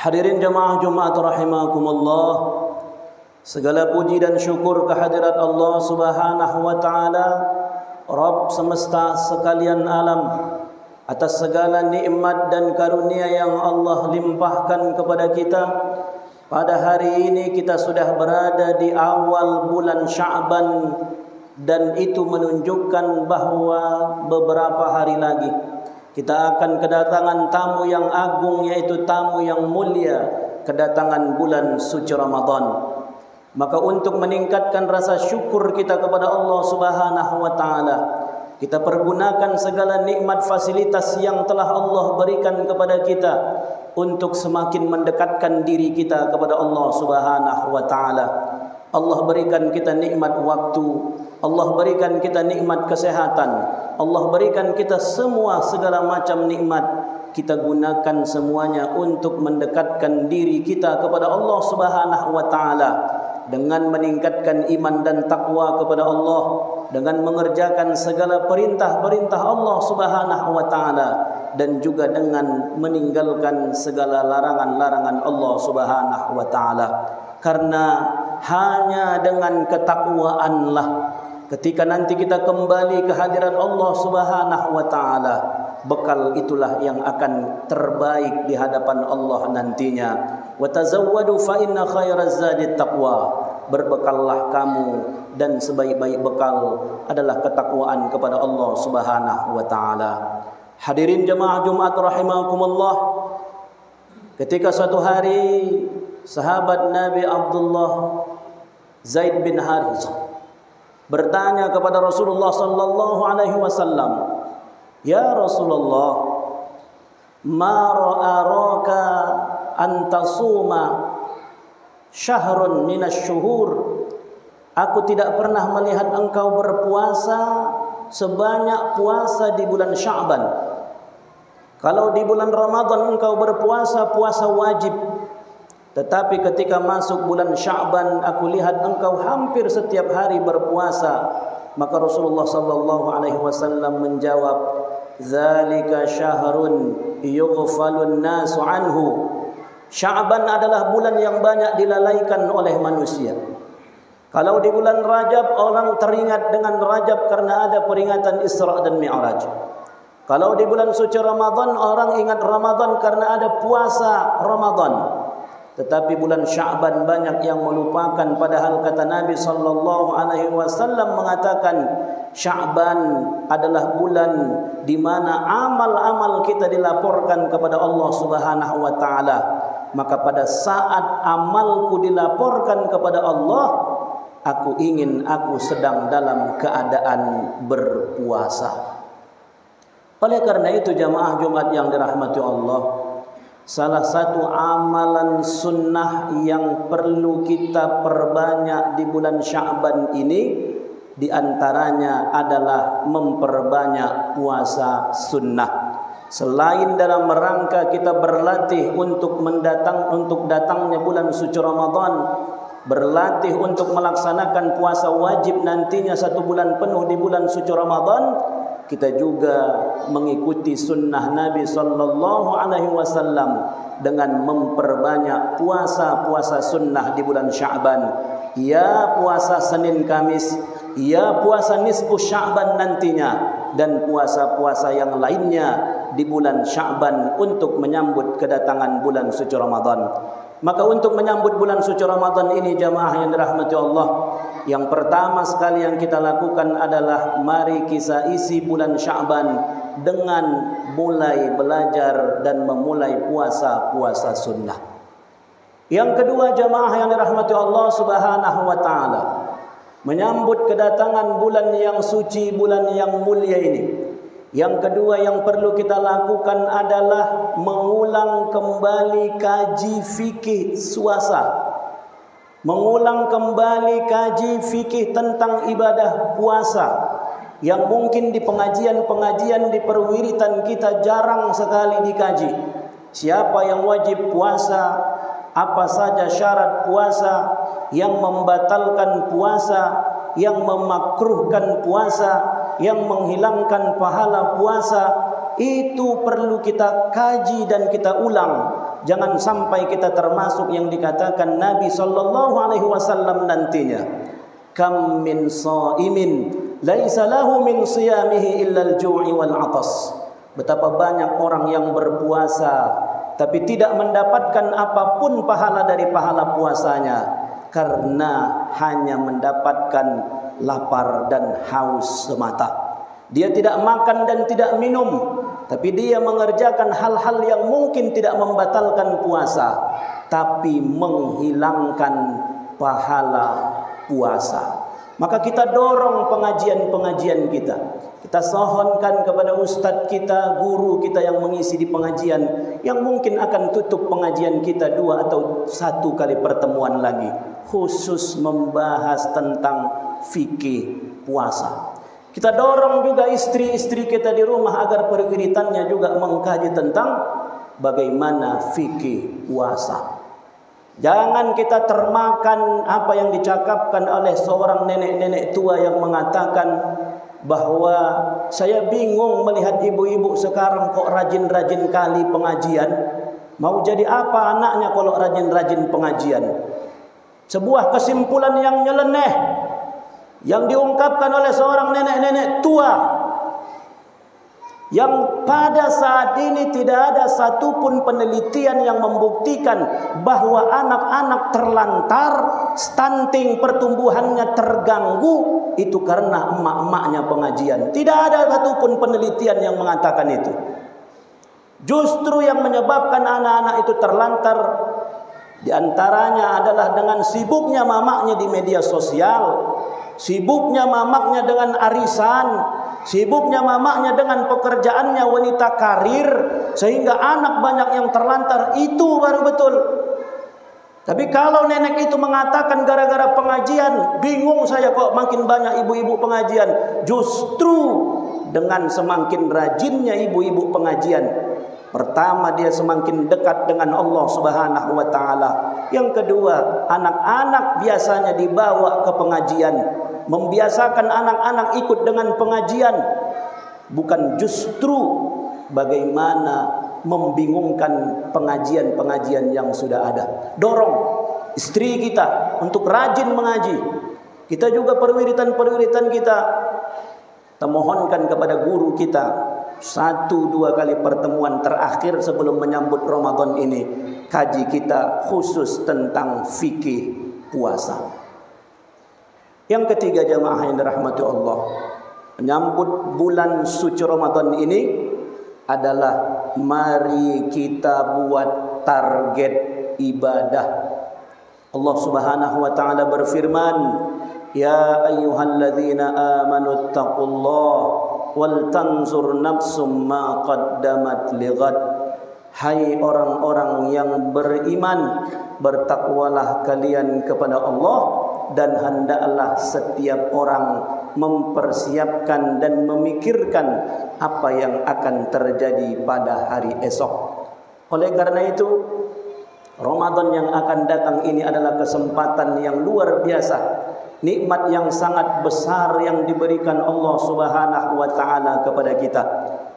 Hadirin jamaah Jumat rahimakumullah, segala puji dan syukur kehadirat Allah Subhanahu wa taala, Rabb semesta sekalian alam, atas segala nikmat dan karunia yang Allah limpahkan kepada kita. Pada hari ini kita sudah berada di awal bulan Sya'ban, dan itu menunjukkan bahawa beberapa hari lagi kita akan kedatangan tamu yang agung, yaitu tamu yang mulia, kedatangan bulan suci Ramadan. Maka untuk meningkatkan rasa syukur kita kepada Allah Subhanahu wa taala, kita pergunakan segala nikmat fasilitas yang telah Allah berikan kepada kita untuk semakin mendekatkan diri kita kepada Allah Subhanahu wa taala. Allah berikan kita nikmat waktu, Allah berikan kita nikmat kesehatan, Allah berikan kita semua segala macam nikmat. Kita gunakan semuanya untuk mendekatkan diri kita kepada Allah Subhanahu wa taala dengan meningkatkan iman dan takwa kepada Allah, dengan mengerjakan segala perintah-perintah Allah Subhanahu wa taala, dan juga dengan meninggalkan segala larangan-larangan Allah Subhanahu wa taala. Karena hanya dengan ketakwaanlah ketika nanti kita kembali ke hadirat Allah Subhanahu wa taala, bekal itulah yang akan terbaik di hadapan Allah nantinya. Wa tazawwadu fa inna khairaz zadi taqwa. Berbekallah kamu, dan sebaik-baik bekal adalah ketakwaan kepada Allah Subhanahu wa taala. Hadirin jemaah Jumat rahimakumullah, ketika suatu hari sahabat Nabi Abdullah Zaid bin Harithah bertanya kepada Rasulullah sallallahu alaihi wasallam, "Ya Rasulullah, ma ra'araka an tasuma syahrun minasy-syuhur." Aku tidak pernah melihat engkau berpuasa sebanyak puasa di bulan Sya'ban. Kalau di bulan Ramadan engkau berpuasa, puasa wajib. Tetapi ketika masuk bulan Sya'ban, aku lihat engkau hampir setiap hari berpuasa. Maka Rasulullah sallallahu alaihi wasallam menjawab, "Dzalika syahrun yughfalun nasu anhu." Sya'ban adalah bulan yang banyak dilalaikan oleh manusia. Kalau di bulan Rajab, orang teringat dengan Rajab karena ada peringatan Isra dan Mi'raj. Kalau di bulan suci Ramadan, orang ingat Ramadan karena ada puasa Ramadan. Tetapi bulan Sya'ban banyak yang melupakan, padahal kata Nabi sallallahu alaihi wasallam mengatakan Sya'ban adalah bulan di mana amal-amal kita dilaporkan kepada Allah Subhanahu wa taala. Maka pada saat amalku dilaporkan kepada Allah, aku ingin aku sedang dalam keadaan berpuasa. Oleh karena itu jamaah Jumat yang dirahmati Allah, salah satu amalan sunnah yang perlu kita perbanyak di bulan Sya'ban ini, di antaranya adalah memperbanyak puasa sunnah. Selain dalam rangka kita berlatih untuk datangnya bulan suci Ramadan, berlatih untuk melaksanakan puasa wajib nantinya 1 bulan penuh di bulan suci Ramadan, kita juga mengikuti sunnah Nabi sallallahu alaihi wasallam dengan memperbanyak puasa-puasa sunnah di bulan Sya'ban. Ya puasa Senin Kamis, ya puasa nisfu Sya'ban nantinya, dan puasa-puasa yang lainnya di bulan Sya'ban untuk menyambut kedatangan bulan suci Ramadan. Maka untuk menyambut bulan suci Ramadan ini jamaah yang dirahmati Allah, yang pertama sekali yang kita lakukan adalah mari kita isi bulan Sya'ban dengan mulai belajar dan memulai puasa-puasa sunnah. Yang kedua jamaah yang dirahmati Allah Subhanahu wa taala, menyambut kedatangan bulan yang suci, bulan yang mulia ini, yang kedua yang perlu kita lakukan adalah mengulang kembali kaji fikih puasa. Mengulang kembali kaji fikih tentang ibadah puasa, yang mungkin di pengajian-pengajian di perwiritan kita jarang sekali dikaji. Siapa yang wajib puasa, apa saja syarat puasa, yang membatalkan puasa, yang memakruhkan puasa, yang menghilangkan pahala puasa, itu perlu kita kaji dan kita ulang jangan sampai kita termasuk yang dikatakan Nabi sallallahu alaihi wasallam nantinya, kam min shaimin laisa lahu min siyamihi illa al-ju'i wal 'atas. Betapa banyak orang yang berpuasa tapi tidak mendapatkan apapun pahala dari pahala puasanya karena hanya mendapatkan lapar dan haus semata. Dia tidak makan dan tidak minum, tapi dia mengerjakan hal-hal yang mungkin tidak membatalkan puasa, tapi menghilangkan pahala puasa. Maka kita dorong pengajian-pengajian kita. Kita sohonkan kepada ustadz kita, guru kita yang mengisi di pengajian, yang mungkin akan tutup pengajian kita 2 atau 1 kali pertemuan lagi, khusus membahas tentang fikih puasa. Kita dorong juga istri-istri kita di rumah agar perwiritannya juga mengkaji tentang bagaimana fikih puasa. Jangan kita termakan apa yang dicakapkan oleh seorang nenek-nenek tua yang mengatakan bahwa saya bingung melihat ibu-ibu sekarang kok rajin-rajin kali pengajian. Mau jadi apa anaknya kalau rajin-rajin pengajian? Sebuah kesimpulan yang nyeleneh yang diungkapkan oleh seorang nenek-nenek tua yang pada saat ini tidak ada satupun penelitian yang membuktikan bahwa anak-anak terlantar, stunting, pertumbuhannya terganggu itu karena emak-emaknya pengajian. Tidak ada satupun penelitian yang mengatakan itu. Justru yang menyebabkan anak-anak itu terlantar di antaranya adalah dengan sibuknya mamaknya di media sosial, sibuknya mamaknya dengan arisan, sibuknya mamaknya dengan pekerjaannya wanita karir, sehingga anak banyak yang terlantar. Itu baru betul. Tapi kalau nenek itu mengatakan gara-gara pengajian, bingung saya kok makin banyak ibu-ibu pengajian. Justru dengan semakin rajinnya ibu-ibu pengajian, pertama dia semakin dekat dengan Allah Subhanahu wa taala. Yang kedua, anak-anak biasanya dibawa ke pengajian, membiasakan anak-anak ikut dengan pengajian, bukan justru bagaimana membingungkan pengajian-pengajian yang sudah ada. Dorong istri kita untuk rajin mengaji. Kita juga perwiritan-perwiritan kita mohonkan kepada guru kita 1-2 kali pertemuan terakhir sebelum menyambut Ramadan ini, kaji kita khusus tentang fikih puasa. Yang ketiga jamaah yang dirahmati Allah, menyambut bulan suci Ramadan ini adalah mari kita buat target ibadah. Allah Subhanahu wa taala berfirman, ya ayyuhalladzina amanu taqullaha wal tanzur nafsum ma qaddamat lighad. Hai orang-orang yang beriman, bertakwalah kalian kepada Allah, dan hendaklah setiap orang mempersiapkan dan memikirkan apa yang akan terjadi pada hari esok. Oleh karena itu, Ramadan yang akan datang ini adalah kesempatan yang luar biasa, nikmat yang sangat besar yang diberikan Allah Subhanahu wa taala kepada kita.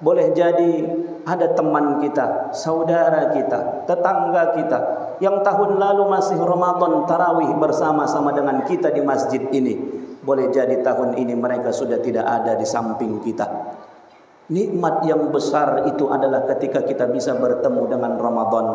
Boleh jadi ada teman kita, saudara kita, tetangga kita yang tahun lalu masih Ramadan tarawih bersama-sama dengan kita di masjid ini. Boleh jadi tahun ini mereka sudah tidak ada di samping kita. Nikmat yang besar itu adalah ketika kita bisa bertemu dengan Ramadan.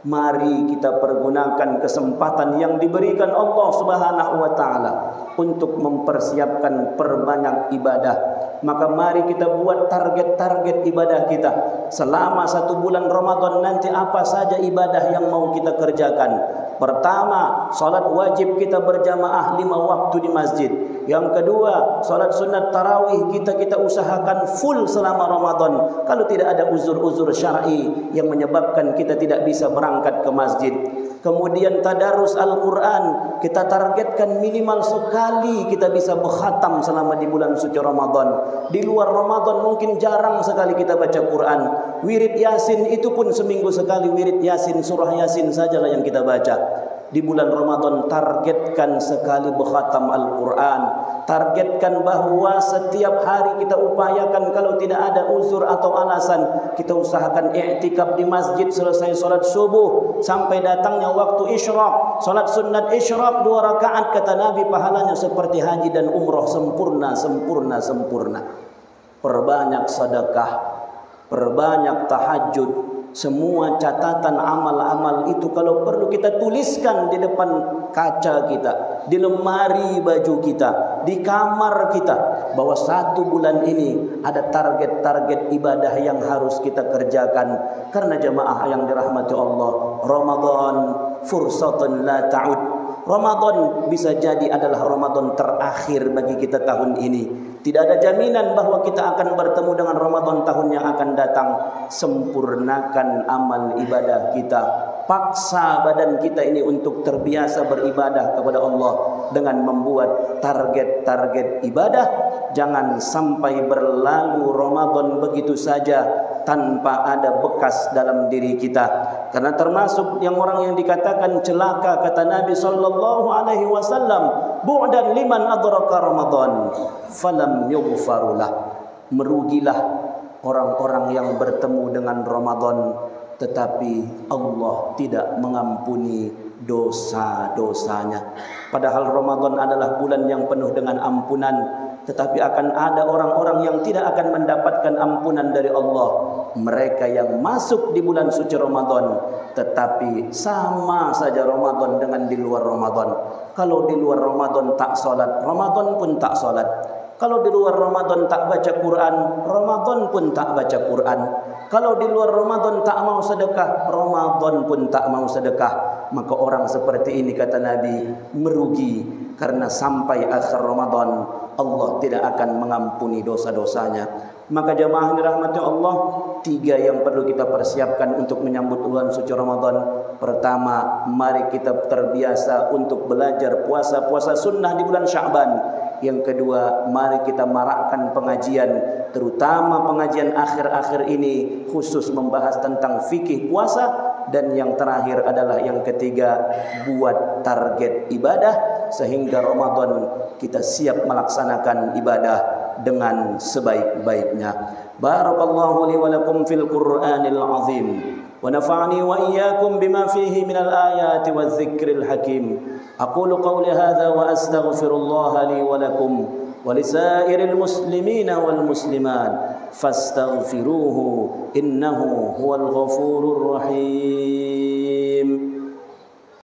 Mari kita pergunakan kesempatan yang diberikan Allah Subhanahu wa taala untuk mempersiapkan perbanyak ibadah. Maka mari kita buat target-target ibadah kita. Selama 1 bulan Ramadan nanti apa saja ibadah yang mau kita kerjakan? Pertama, salat wajib kita berjamaah 5 waktu di masjid. Yang kedua, salat sunat tarawih kita usahakan full selama Ramadan. Kalau tidak ada uzur-uzur syar'i yang menyebabkan kita tidak bisa berangkat ke masjid. Kemudian tadarus Al-Quran, kita targetkan minimal sekali kita bisa berkhatam selama di bulan suci Ramadan. Di luar Ramadan mungkin jarang sekali kita baca Quran. Wirid Yasin itu pun seminggu sekali, wirid Yasin, surah Yasin sajalah yang kita baca. di bulan Ramadan targetkan sekali berkhatam Al-Quran. Targetkan bahawa setiap hari kita upayakan, kalau tidak ada uzur atau alasan, kita usahakan i'tikaf di masjid selesai solat subuh sampai datangnya waktu isyraq. Solat sunat isyraq 2 rakaat, kata Nabi, pahalanya seperti haji dan umrah, sempurna, sempurna, sempurna. Perbanyak sedekah, perbanyak tahajud. Semua catatan amal-amal itu kalau perlu kita tuliskan di depan kaca kita, di lemari baju kita, di kamar kita, bahwa 1 bulan ini ada target-target ibadah yang harus kita kerjakan. Karena jemaah yang dirahmati Allah, Ramadan fursatun la ta'ud. Ramadan bisa jadi adalah Ramadan terakhir bagi kita tahun ini. Tidak ada jaminan bahawa kita akan bertemu dengan Ramadan tahun yang akan datang. Sempurnakan amal ibadah kita. Paksa badan kita ini untuk terbiasa beribadah kepada Allah dengan membuat target-target ibadah. Jangan sampai berlalu Ramadan begitu saja tanpa ada bekas dalam diri kita. Karena termasuk yang orang yang dikatakan celaka, kata Nabi sallallahu alaihi wasallam, bu'dan liman adraka Ramadan falam yughfarulah. Merugilah orang-orang yang bertemu dengan Ramadan tetapi Allah tidak mengampuni dosa-dosanya. Padahal Ramadan adalah bulan yang penuh dengan ampunan, tetapi akan ada orang-orang yang tidak akan mendapatkan ampunan dari Allah. Mereka yang masuk di bulan suci Ramadan tetapi sama saja Ramadan dengan di luar Ramadan. Kalau di luar Ramadan tak solat, Ramadan pun tak solat. Kalau di luar Ramadan tak baca Quran, Ramadan pun tak baca Quran. Kalau di luar Ramadan tak mau sedekah, Ramadan pun tak mau sedekah. Maka orang seperti ini, kata Nabi, merugi. Karena sampai akhir Ramadan Allah tidak akan mengampuni dosa-dosanya. Maka jemaah dirahmati Allah, 3 yang perlu kita persiapkan untuk menyambut bulan suci Ramadan. Pertama, mari kita terbiasa untuk belajar puasa-puasa sunnah di bulan Sya'ban. Yang kedua, mari kita marakkan pengajian, terutama pengajian akhir-akhir ini khusus membahas tentang fikih puasa. Dan yang terakhir adalah yang ketiga, buat target ibadah sehingga Ramadan kita siap melaksanakan ibadah dengan sebaik-baiknya. Barakallahu li wa lakum fil Qur'anil azim wa nafa'ani wa iyyakum bima fihi minal ayati wadh-dhikril hakim. Aqulu qawli hadha wa astaghfirullaha li wa lakum wa lisairil muslimina wal muslimat fastaghfiruhu innahu huwal ghafurur rahim.